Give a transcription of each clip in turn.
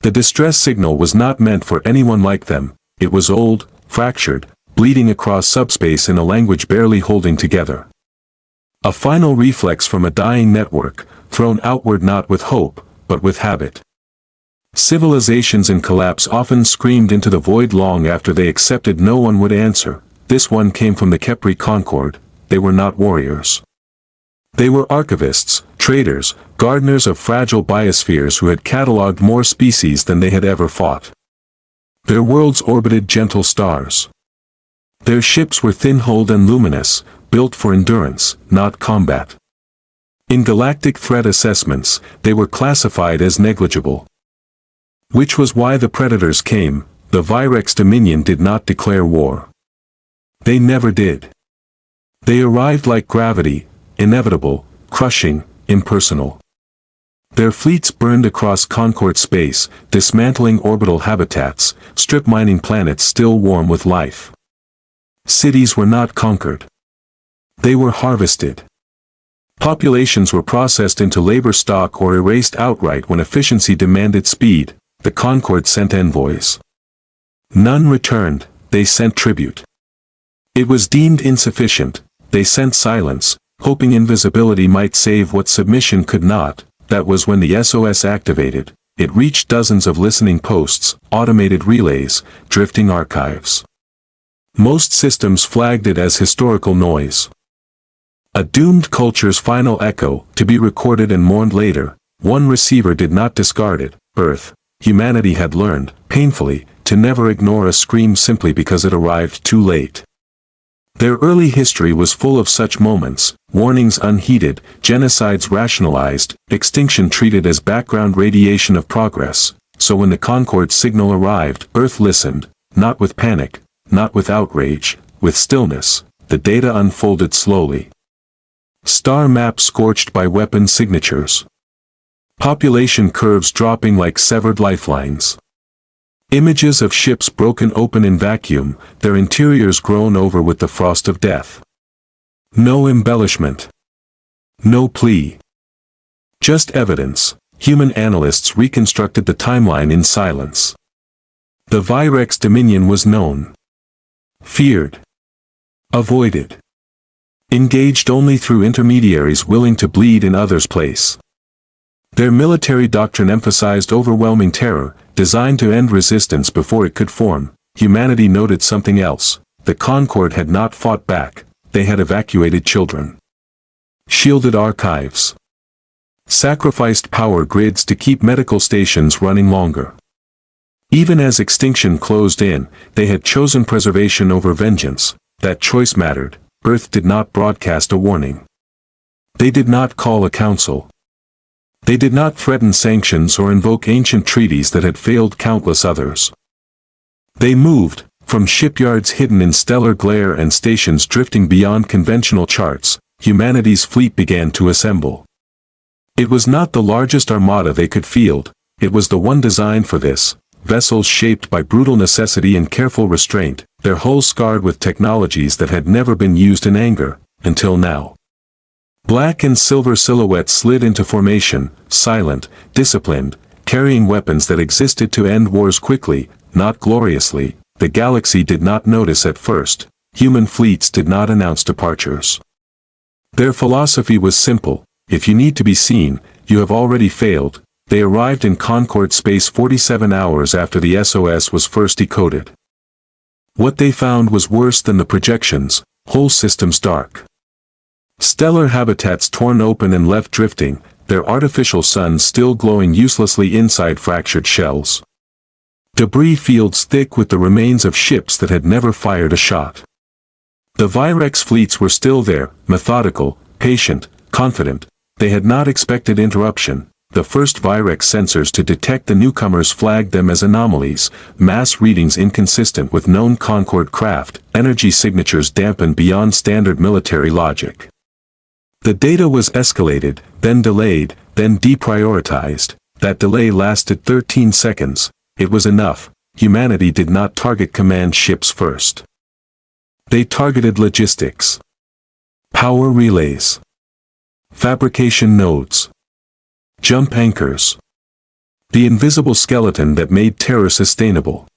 The distress signal was not meant for anyone like them. It was old, fractured, bleeding across subspace in a language barely holding together. A final reflex from a dying network, thrown outward not with hope, but with habit. Civilizations in collapse often screamed into the void long after they accepted no one would answer. This one came from the Kepri Concord. They were not warriors. They were archivists, traders, gardeners of fragile biospheres who had catalogued more species than they had ever fought. Their worlds orbited gentle stars. Their ships were thin-hulled and luminous, built for endurance, not combat. In galactic threat assessments, they were classified as negligible. Which was why the predators came. The Virex Dominion did not declare war. They never did. They arrived like gravity, inevitable, crushing, impersonal. Their fleets burned across Concord space, dismantling orbital habitats, strip-mining planets still warm with life. Cities were not conquered. They were harvested. Populations were processed into labor stock or erased outright when efficiency demanded speed. The Concord sent envoys. None returned, they sent tribute. It was deemed insufficient, they sent silence, hoping invisibility might save what submission could not. That was when the SOS activated. It reached dozens of listening posts, automated relays, drifting archives. Most systems flagged it as historical noise. A doomed culture's final echo, to be recorded and mourned later. One receiver did not discard it. Earth. Humanity had learned, painfully, to never ignore a scream simply because it arrived too late. Their early history was full of such moments, warnings unheeded, genocides rationalized, extinction treated as background radiation of progress. So when the Concord signal arrived, Earth listened, not with panic, not with outrage, with stillness. The data unfolded slowly. Star maps scorched by weapon signatures. Population curves dropping like severed lifelines. Images of ships broken open in vacuum, their interiors grown over with the frost of death. No embellishment. No plea. Just evidence. Human analysts reconstructed the timeline in silence. The Virex Dominion was known. Feared. Avoided. Engaged only through intermediaries willing to bleed in others' place. Their military doctrine emphasized overwhelming terror, designed to end resistance before it could form. Humanity noted something else. The Concord had not fought back, they had evacuated children. Shielded archives. Sacrificed power grids to keep medical stations running longer. Even as extinction closed in, they had chosen preservation over vengeance. That choice mattered. Earth did not broadcast a warning. They did not call a council. They did not threaten sanctions or invoke ancient treaties that had failed countless others. They moved, from shipyards hidden in stellar glare and stations drifting beyond conventional charts. Humanity's fleet began to assemble. It was not the largest armada they could field, it was the one designed for this. Vessels shaped by brutal necessity and careful restraint, their hulls scarred with technologies that had never been used in anger, until now. Black and silver silhouettes slid into formation, silent, disciplined, carrying weapons that existed to end wars quickly, not gloriously. The galaxy did not notice at first. Human fleets did not announce departures. Their philosophy was simple: if you need to be seen, you have already failed. They arrived in Concord space 47 hours after the SOS was first decoded. What they found was worse than the projections: whole systems dark. Stellar habitats torn open and left drifting, their artificial suns still glowing uselessly inside fractured shells. Debris fields thick with the remains of ships that had never fired a shot. The Virex fleets were still there, methodical, patient, confident. They had not expected interruption. The first Virex sensors to detect the newcomers flagged them as anomalies, mass readings inconsistent with known Concord craft, energy signatures dampened beyond standard military logic. The data was escalated, then delayed, then deprioritized. That delay lasted 13 seconds. It was enough. Humanity did not target command ships first. They targeted logistics. Power relays. Fabrication nodes. Jump anchors. The invisible skeleton that made terror sustainable.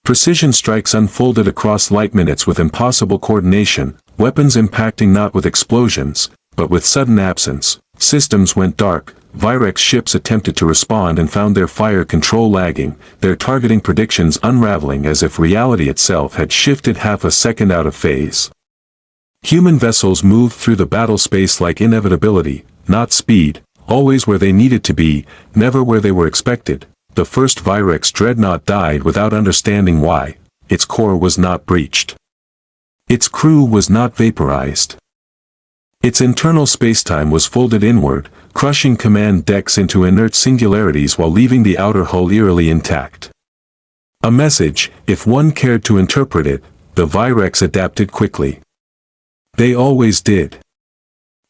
Precision strikes unfolded across light minutes with impossible coordination, weapons impacting not with explosions, but with sudden absence. Systems went dark, Virex ships attempted to respond and found their fire control lagging, their targeting predictions unraveling as if reality itself had shifted half a second out of phase. Human vessels moved through the battle space like inevitability, not speed, always where they needed to be, never where they were expected. The first Virex dreadnought died without understanding why. Its core was not breached. Its crew was not vaporized. Its internal spacetime was folded inward, crushing command decks into inert singularities while leaving the outer hull eerily intact. A message, if one cared to interpret it. The Virex adapted quickly. They always did.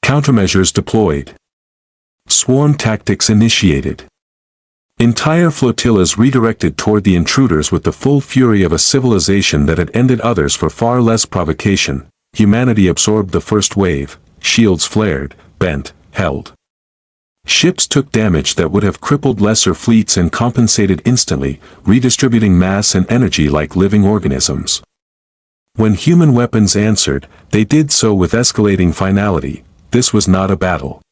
Countermeasures deployed. Swarm tactics initiated. Entire flotillas redirected toward the intruders with the full fury of a civilization that had ended others for far less provocation. Humanity absorbed the first wave, shields flared, bent, held. Ships took damage that would have crippled lesser fleets and compensated instantly, redistributing mass and energy like living organisms. When human weapons answered, they did so with escalating finality. This was not a battle.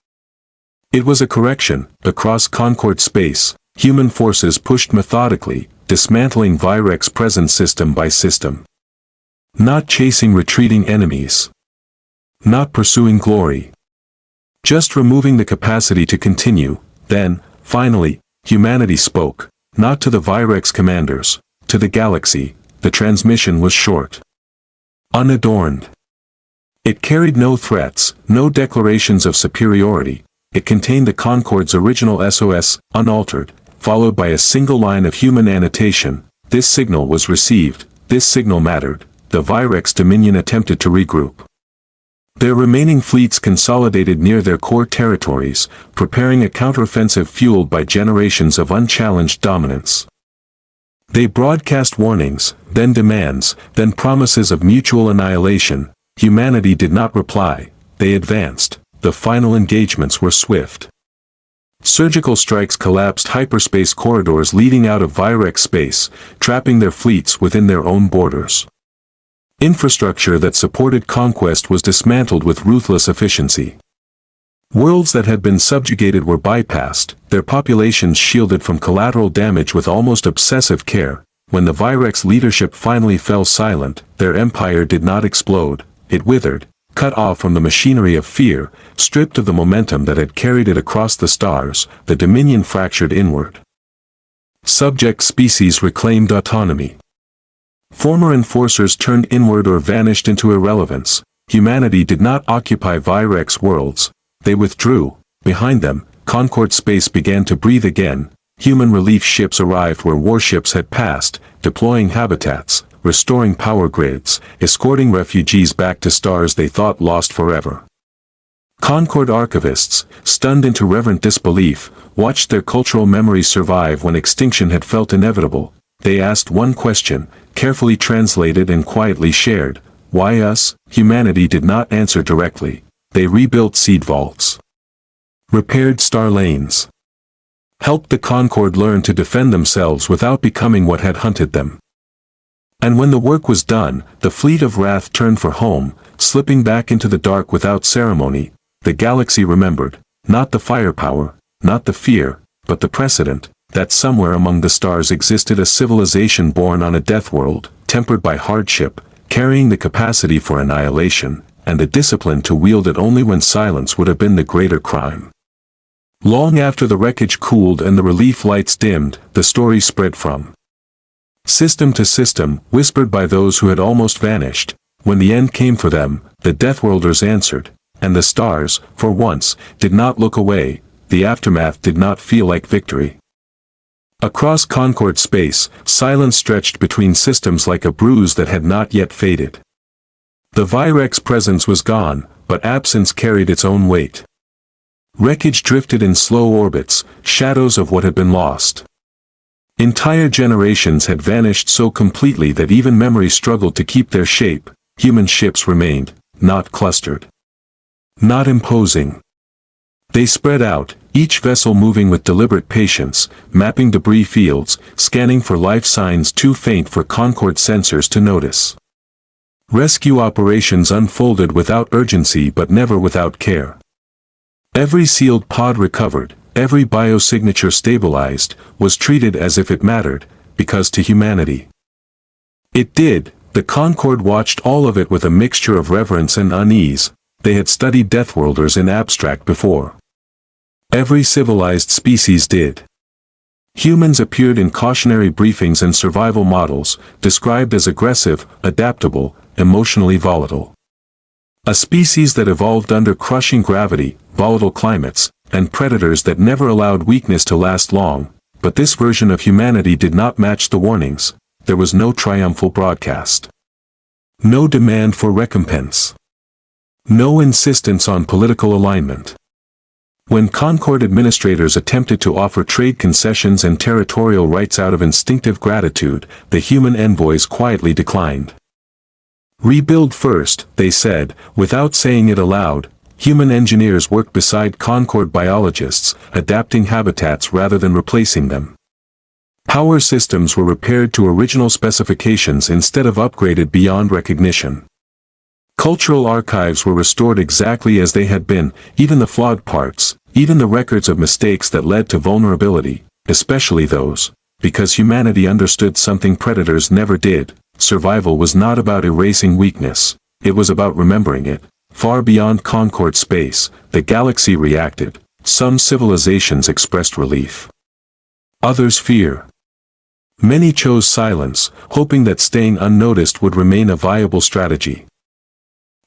It was a correction. Across Concord space, human forces pushed methodically, dismantling Virex present system by system. Not chasing retreating enemies. Not pursuing glory. Just removing the capacity to continue. Then, finally, humanity spoke, not to the Virex commanders, to the galaxy. The transmission was short. Unadorned. It carried no threats, no declarations of superiority. It contained the Concord's original SOS, unaltered, followed by a single line of human annotation. This signal was received, this signal mattered. The Virex Dominion attempted to regroup. Their remaining fleets consolidated near their core territories, preparing a counteroffensive fueled by generations of unchallenged dominance. They broadcast warnings, then demands, then promises of mutual annihilation. Humanity did not reply. They advanced. The final engagements were swift. Surgical strikes collapsed hyperspace corridors leading out of Virex space, trapping their fleets within their own borders. Infrastructure that supported conquest was dismantled with ruthless efficiency. Worlds that had been subjugated were bypassed, their populations shielded from collateral damage with almost obsessive care. When the Virex leadership finally fell silent, their empire did not explode. It withered, cut off from the machinery of fear, stripped of the momentum that had carried it across the stars. The Dominion fractured inward. Subject species reclaimed autonomy. Former enforcers turned inward or vanished into irrelevance. Humanity did not occupy Virex worlds. They withdrew. Behind them, Concord space began to breathe again. Human relief ships arrived where warships had passed, deploying habitats, restoring power grids, escorting refugees back to stars they thought lost forever. Concord archivists, stunned into reverent disbelief, watched their cultural memories survive when extinction had felt inevitable. They asked one question, carefully translated and quietly shared. Why us? Humanity did not answer directly. They rebuilt seed vaults. Repaired star lanes. Helped the Concord learn to defend themselves without becoming what had hunted them. And when the work was done, the fleet of Wrath turned for home, slipping back into the dark without ceremony. The galaxy remembered, not the firepower, not the fear, but the precedent, that somewhere among the stars existed a civilization born on a death world, tempered by hardship, carrying the capacity for annihilation, and the discipline to wield it only when silence would have been the greater crime. Long after the wreckage cooled and the relief lights dimmed, the story spread from system to system, whispered by those who had almost vanished. When the end came for them, the Deathworlders answered, and the stars, for once, did not look away. The aftermath did not feel like victory. Across Concord space, silence stretched between systems like a bruise that had not yet faded. The Virex presence was gone, but absence carried its own weight. Wreckage drifted in slow orbits, shadows of what had been lost. Entire generations had vanished so completely that even memory struggled to keep their shape. Human ships remained, not clustered. Not imposing. They spread out, each vessel moving with deliberate patience, mapping debris fields, scanning for life signs too faint for Concord sensors to notice. Rescue operations unfolded without urgency but never without care. Every sealed pod recovered, every biosignature stabilized, was treated as if it mattered, because to humanity it did. The Concord watched all of it with a mixture of reverence and unease. They had studied Deathworlders in abstract before. Every civilized species did. Humans appeared in cautionary briefings and survival models, described as aggressive, adaptable, emotionally volatile. A species that evolved under crushing gravity, volatile climates, and predators that never allowed weakness to last long. But this version of humanity did not match the warnings. There was no triumphal broadcast. No demand for recompense. No insistence on political alignment. When Concord administrators attempted to offer trade concessions and territorial rights out of instinctive gratitude, the human envoys quietly declined. Rebuild first, they said, without saying it aloud. Human engineers worked beside Concord biologists, adapting habitats rather than replacing them. Power systems were repaired to original specifications instead of upgraded beyond recognition. Cultural archives were restored exactly as they had been, even the flawed parts, even the records of mistakes that led to vulnerability, especially those, because humanity understood something predators never did. Survival was not about erasing weakness, it was about remembering it. Far beyond Concord space, the galaxy reacted. Some civilizations expressed relief. Others fear. Many chose silence, hoping that staying unnoticed would remain a viable strategy.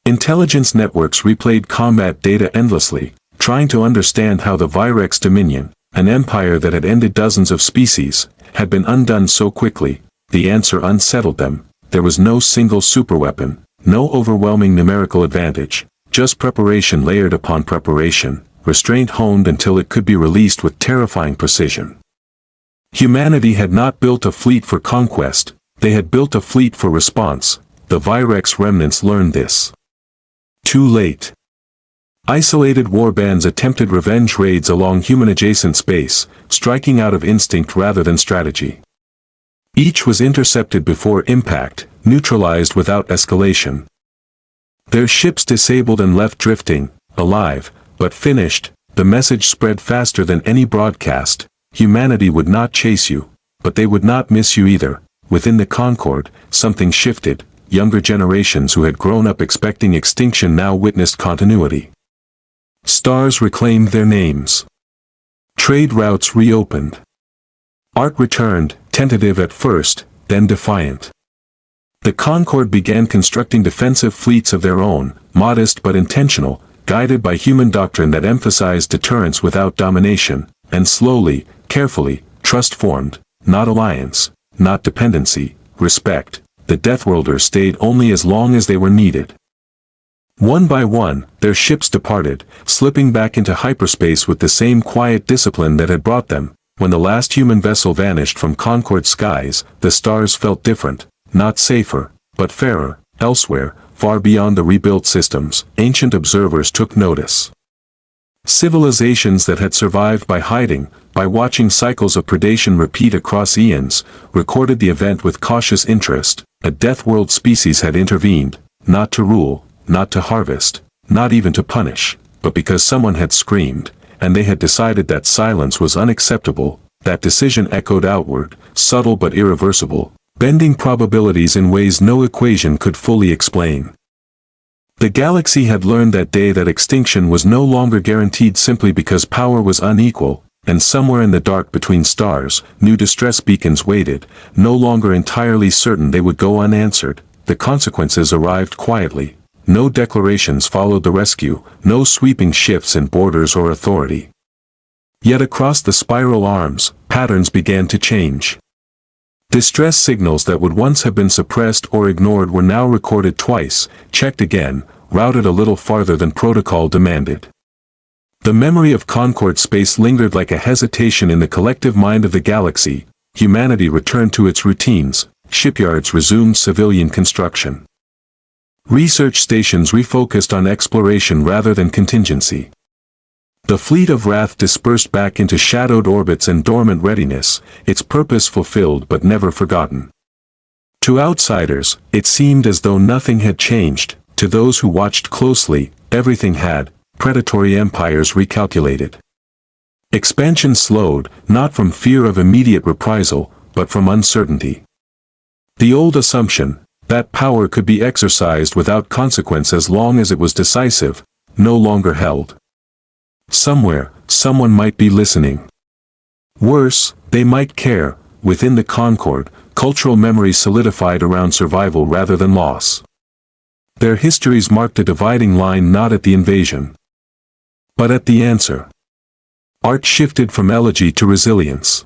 Intelligence networks replayed combat data endlessly, trying to understand how the Virex Dominion, an empire that had ended dozens of species, had been undone so quickly. The answer unsettled them. There was no single superweapon, no overwhelming numerical advantage, just preparation layered upon preparation, restraint honed until it could be released with terrifying precision. Humanity had not built a fleet for conquest, they had built a fleet for response. The Virex remnants learned this too late. Isolated warbands attempted revenge raids along human-adjacent space, striking out of instinct rather than strategy. Each was intercepted before impact, neutralized without escalation. Their ships disabled and left drifting, alive, but finished. The message spread faster than any broadcast. Humanity would not chase you, but they would not miss you either. Within the Concord, something shifted. Younger generations who had grown up expecting extinction now witnessed continuity. Stars reclaimed their names. Trade routes reopened. Art returned, tentative at first, then defiant. The Concord began constructing defensive fleets of their own, modest but intentional, guided by human doctrine that emphasized deterrence without domination, and slowly, carefully, trust formed, not alliance, not dependency, respect. The Deathworlders stayed only as long as they were needed. One by one, their ships departed, slipping back into hyperspace with the same quiet discipline that had brought them. When the last human vessel vanished from Concord skies, the stars felt different, not safer, but fairer. Elsewhere, far beyond the rebuilt systems, ancient observers took notice. Civilizations that had survived by hiding, by watching cycles of predation repeat across eons, recorded the event with cautious interest. A Deathworld species had intervened, not to rule, not to harvest, not even to punish, but because someone had screamed, and they had decided that silence was unacceptable. That decision echoed outward, subtle but irreversible, bending probabilities in ways no equation could fully explain. The galaxy had learned that day that extinction was no longer guaranteed simply because power was unequal, and somewhere in the dark between stars, new distress beacons waited, no longer entirely certain they would go unanswered. The consequences arrived quietly. No declarations followed the rescue, no sweeping shifts in borders or authority. Yet across the spiral arms, patterns began to change. Distress signals that would once have been suppressed or ignored were now recorded twice, checked again, routed a little farther than protocol demanded. The memory of Concord space lingered like a hesitation in the collective mind of the galaxy. Humanity returned to its routines, shipyards resumed civilian construction. Research stations refocused on exploration rather than contingency. The fleet of Wrath dispersed back into shadowed orbits and dormant readiness, its purpose fulfilled but never forgotten. To outsiders, it seemed as though nothing had changed. To those who watched closely, everything had. Predatory empires recalculated. Expansion slowed, not from fear of immediate reprisal, but from uncertainty. The old assumption, that power could be exercised without consequence as long as it was decisive, no longer held. Somewhere, someone might be listening. Worse, they might care. Within the Concord, cultural memories solidified around survival rather than loss. Their histories marked a dividing line not at the invasion, but at the answer. Art shifted from elegy to resilience.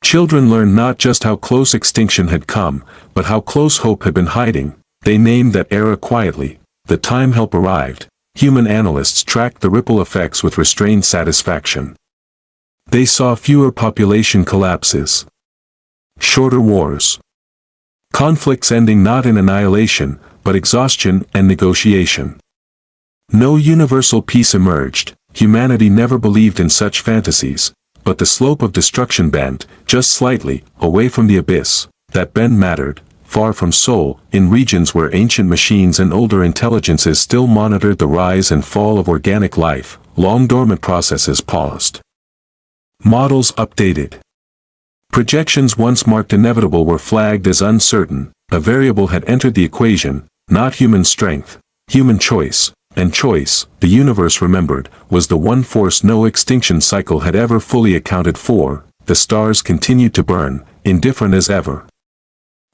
Children learned not just how close extinction had come, but how close hope had been hiding. They named that era quietly. The time help arrived. Human analysts tracked the ripple effects with restrained satisfaction. They saw fewer population collapses, shorter wars, conflicts ending not in annihilation, but exhaustion and negotiation. No universal peace emerged. Humanity never believed in such fantasies, but the slope of destruction bent, just slightly, away from the abyss. That bend mattered, far from soul, in regions where ancient machines and older intelligences still monitored the rise and fall of organic life. Long dormant processes paused. Models updated. Projections once marked inevitable were flagged as uncertain. A variable had entered the equation, not human strength, human choice. And choice, the universe remembered, was the one force no extinction cycle had ever fully accounted for. The stars continued to burn, indifferent as ever.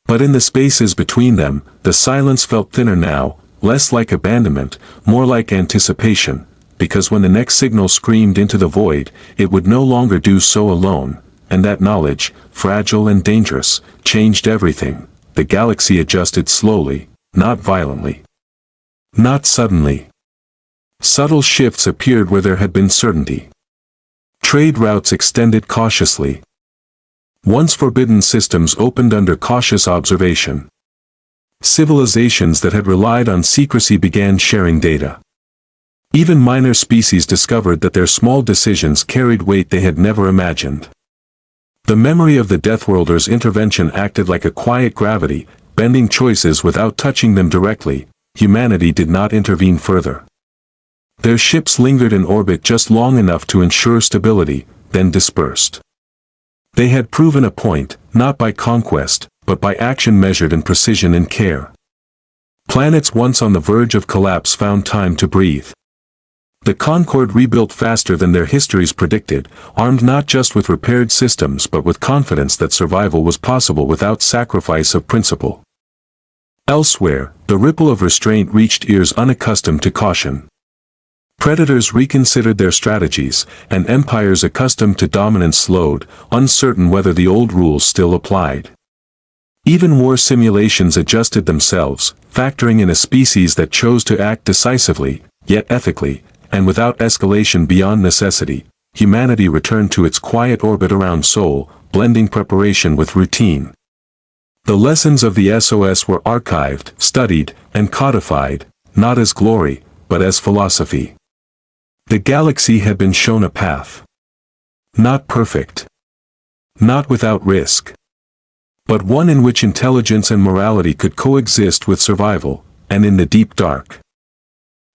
But in the spaces between them, the silence felt thinner now, less like abandonment, more like anticipation, because when the next signal screamed into the void, it would no longer do so alone, and that knowledge, fragile and dangerous, changed everything. The galaxy adjusted slowly, not violently, not suddenly. Subtle shifts appeared where there had been certainty. Trade routes extended cautiously. Once forbidden systems opened under cautious observation. Civilizations that had relied on secrecy began sharing data. Even minor species discovered that their small decisions carried weight they had never imagined. The memory of the Deathworlders' intervention acted like a quiet gravity, bending choices without touching them directly. Humanity did not intervene further. Their ships lingered in orbit just long enough to ensure stability, then dispersed. They had proven a point, not by conquest, but by action measured in precision and care. Planets once on the verge of collapse found time to breathe. The Concord rebuilt faster than their histories predicted, armed not just with repaired systems but with confidence that survival was possible without sacrifice of principle. Elsewhere, the ripple of restraint reached ears unaccustomed to caution. Predators reconsidered their strategies, and empires accustomed to dominance slowed, uncertain whether the old rules still applied. Even war simulations adjusted themselves, factoring in a species that chose to act decisively, yet ethically, and without escalation beyond necessity. Humanity returned to its quiet orbit around Sol, blending preparation with routine. The lessons of the SOS were archived, studied, and codified, not as glory, but as philosophy. The galaxy had been shown a path. Not perfect. Not without risk. But one in which intelligence and morality could coexist with survival, and in the deep dark,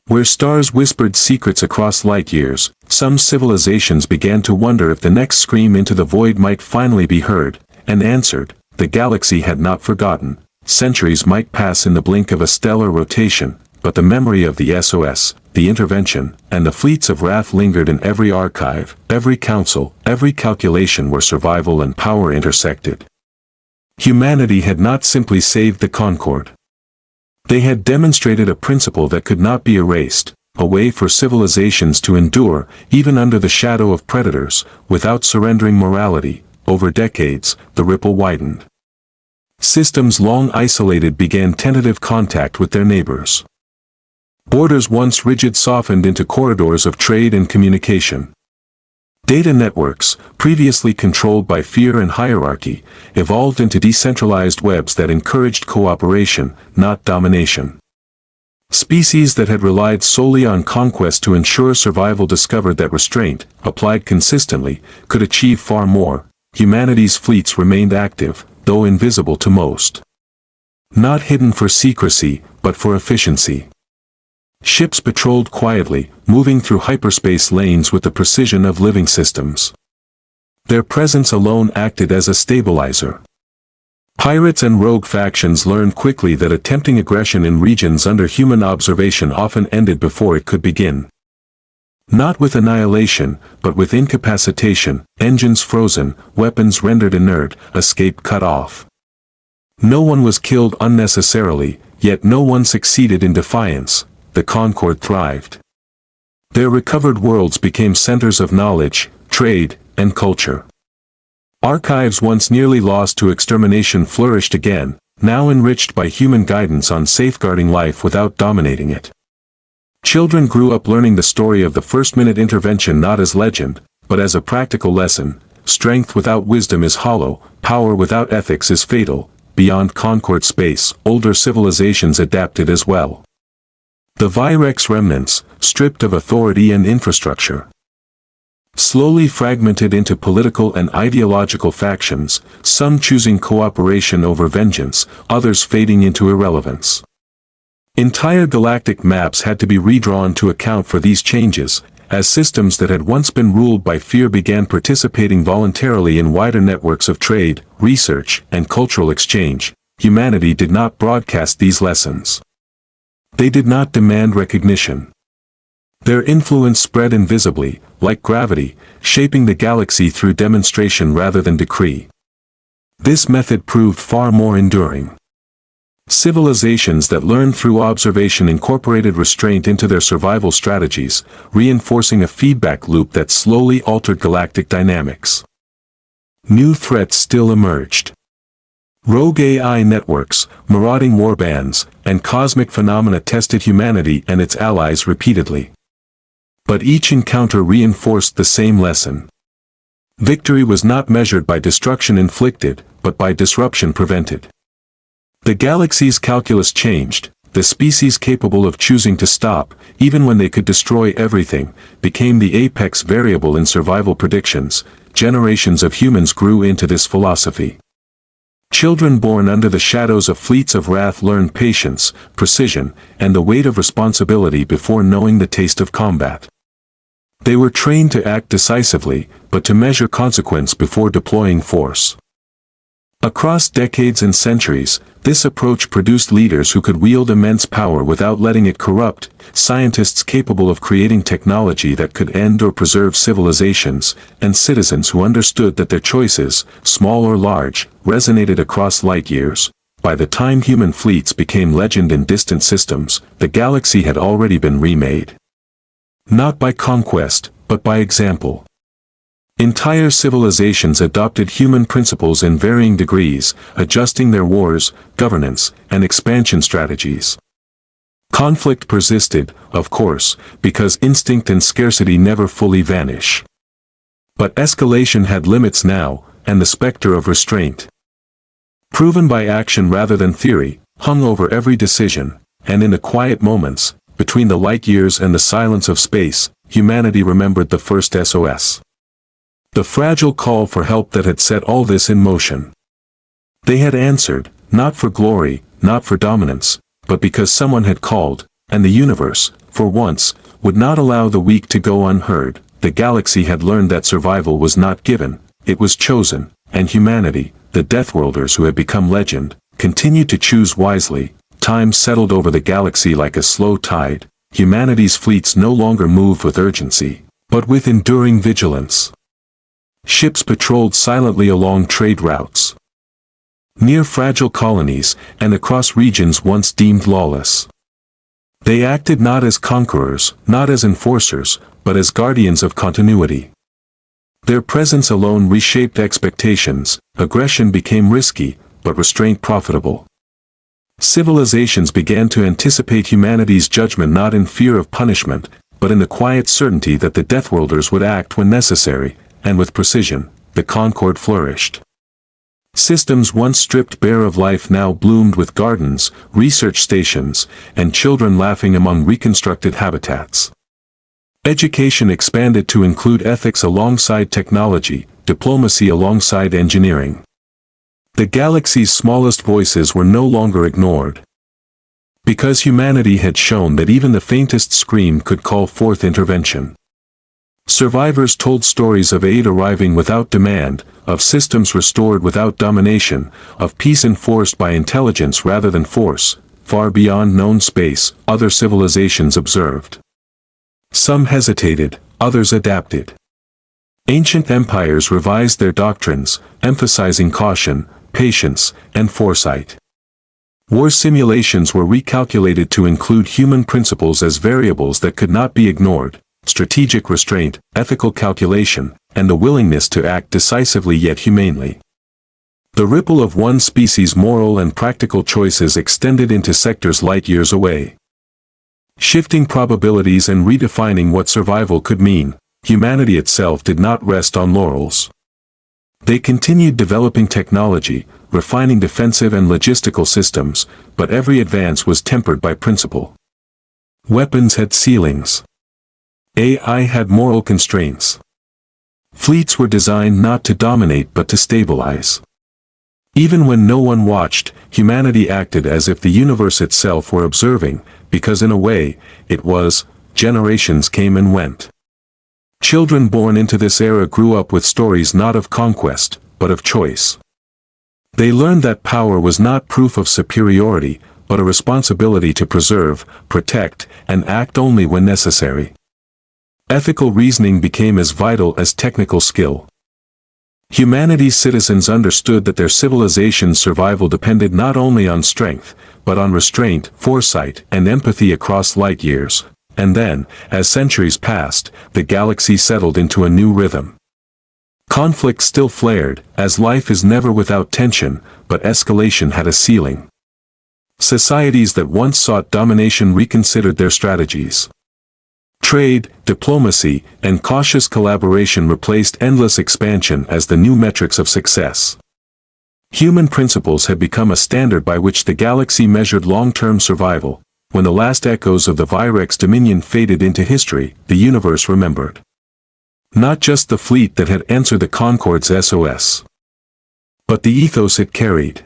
where stars whispered secrets across light years, some civilizations began to wonder if the next scream into the void might finally be heard, and answered. The galaxy had not forgotten. Centuries might pass in the blink of a stellar rotation, but the memory of the SOS, the intervention, and the fleets of wrath lingered in every archive, every council, every calculation where survival and power intersected. Humanity had not simply saved the Concord. They had demonstrated a principle that could not be erased, a way for civilizations to endure, even under the shadow of predators, without surrendering morality. Over decades, the ripple widened. Systems long isolated began tentative contact with their neighbors. Borders once rigid softened into corridors of trade and communication. Data networks, previously controlled by fear and hierarchy, evolved into decentralized webs that encouraged cooperation, not domination. Species that had relied solely on conquest to ensure survival discovered that restraint, applied consistently, could achieve far more. Humanity's fleets remained active, though invisible to most. Not hidden for secrecy, but for efficiency. Ships patrolled quietly, moving through hyperspace lanes with the precision of living systems. Their presence alone acted as a stabilizer. Pirates and rogue factions learned quickly that attempting aggression in regions under human observation often ended before it could begin. Not with annihilation, but with incapacitation, engines frozen, weapons rendered inert, escape cut off. No one was killed unnecessarily, yet no one succeeded in defiance. The Concord thrived. Their recovered worlds became centers of knowledge, trade, and culture. Archives once nearly lost to extermination flourished again, now enriched by human guidance on safeguarding life without dominating it. Children grew up learning the story of the first-minute intervention not as legend, but as a practical lesson. Strength without wisdom is hollow, power without ethics is fatal. Beyond Concord space, older civilizations adapted as well. The Virex remnants, stripped of authority and infrastructure, slowly fragmented into political and ideological factions, some choosing cooperation over vengeance, others fading into irrelevance. Entire galactic maps had to be redrawn to account for these changes, as systems that had once been ruled by fear began participating voluntarily in wider networks of trade, research, and cultural exchange. Humanity did not broadcast these lessons. They did not demand recognition. Their influence spread invisibly, like gravity, shaping the galaxy through demonstration rather than decree. This method proved far more enduring. Civilizations that learned through observation incorporated restraint into their survival strategies, reinforcing a feedback loop that slowly altered galactic dynamics. New threats still emerged. Rogue AI networks, marauding warbands, and cosmic phenomena tested humanity and its allies repeatedly. But each encounter reinforced the same lesson. Victory was not measured by destruction inflicted, but by disruption prevented. The galaxy's calculus changed. The species capable of choosing to stop, even when they could destroy everything, became the apex variable in survival predictions. Generations of humans grew into this philosophy. Children born under the shadows of fleets of wrath learned patience, precision, and the weight of responsibility before knowing the taste of combat. They were trained to act decisively, but to measure consequence before deploying force. Across decades and centuries, this approach produced leaders who could wield immense power without letting it corrupt, scientists capable of creating technology that could end or preserve civilizations, and citizens who understood that their choices, small or large, resonated across light years. By the time human fleets became legend in distant systems, the galaxy had already been remade. Not by conquest, but by example. Entire civilizations adopted human principles in varying degrees, adjusting their wars, governance, and expansion strategies. Conflict persisted, of course, because instinct and scarcity never fully vanish. But escalation had limits now, and the specter of restraint, proven by action rather than theory, hung over every decision, and in the quiet moments, between the light years and the silence of space, humanity remembered the first SOS. The fragile call for help that had set all this in motion. They had answered, not for glory, not for dominance, but because someone had called, and the universe, for once, would not allow the weak to go unheard. The galaxy had learned that survival was not given, it was chosen, and humanity, the Deathworlders who had become legend, continued to choose wisely. Time settled over the galaxy like a slow tide. Humanity's fleets no longer moved with urgency, but with enduring vigilance. Ships patrolled silently along trade routes, near fragile colonies, and across regions once deemed lawless. They acted not as conquerors, not as enforcers, but as guardians of continuity. Their presence alone reshaped expectations. Aggression became risky, but restraint profitable. Civilizations began to anticipate humanity's judgment not in fear of punishment, but in the quiet certainty that the Deathworlders would act when necessary, and with precision. The Concord flourished. Systems once stripped bare of life now bloomed with gardens, research stations, and children laughing among reconstructed habitats. Education expanded to include ethics alongside technology, diplomacy alongside engineering. The galaxy's smallest voices were no longer ignored. Because humanity had shown that even the faintest scream could call forth intervention. Survivors told stories of aid arriving without demand, of systems restored without domination, of peace enforced by intelligence rather than force. Far beyond known space, other civilizations observed. Some hesitated, others adapted. Ancient empires revised their doctrines, emphasizing caution, patience, and foresight. War simulations were recalculated to include human principles as variables that could not be ignored: strategic restraint, ethical calculation, and the willingness to act decisively yet humanely. The ripple of one species' moral and practical choices extended into sectors light years away. Shifting probabilities and redefining what survival could mean, humanity itself did not rest on laurels. They continued developing technology, refining defensive and logistical systems, but every advance was tempered by principle. Weapons had ceilings. AI had moral constraints. Fleets were designed not to dominate but to stabilize. Even when no one watched, humanity acted as if the universe itself were observing, because in a way, it was. Generations came and went. Children born into this era grew up with stories not of conquest, but of choice. They learned that power was not proof of superiority, but a responsibility to preserve, protect, and act only when necessary. Ethical reasoning became as vital as technical skill. Humanity's citizens understood that their civilization's survival depended not only on strength, but on restraint, foresight, and empathy across light years. And then, as centuries passed, the galaxy settled into a new rhythm. Conflict still flared, as life is never without tension, but escalation had a ceiling. Societies that once sought domination reconsidered their strategies. Trade, diplomacy, and cautious collaboration replaced endless expansion as the new metrics of success. Human principles had become a standard by which the galaxy measured long-term survival. When the last echoes of the Virex dominion faded into history, the universe remembered. Not just the fleet that had answered the Concord's SOS, but the ethos it carried.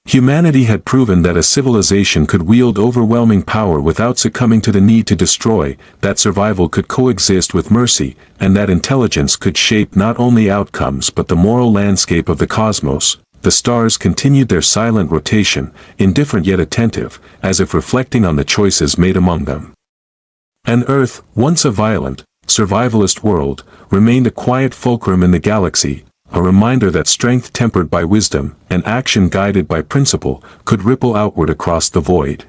Humanity had proven that a civilization could wield overwhelming power without succumbing to the need to destroy, that survival could coexist with mercy, and that intelligence could shape not only outcomes but the moral landscape of the cosmos. The stars continued their silent rotation, indifferent yet attentive, as if reflecting on the choices made among them. And Earth, once a violent, survivalist world, remained a quiet fulcrum in the galaxy, a reminder that strength tempered by wisdom, and action guided by principle, could ripple outward across the void.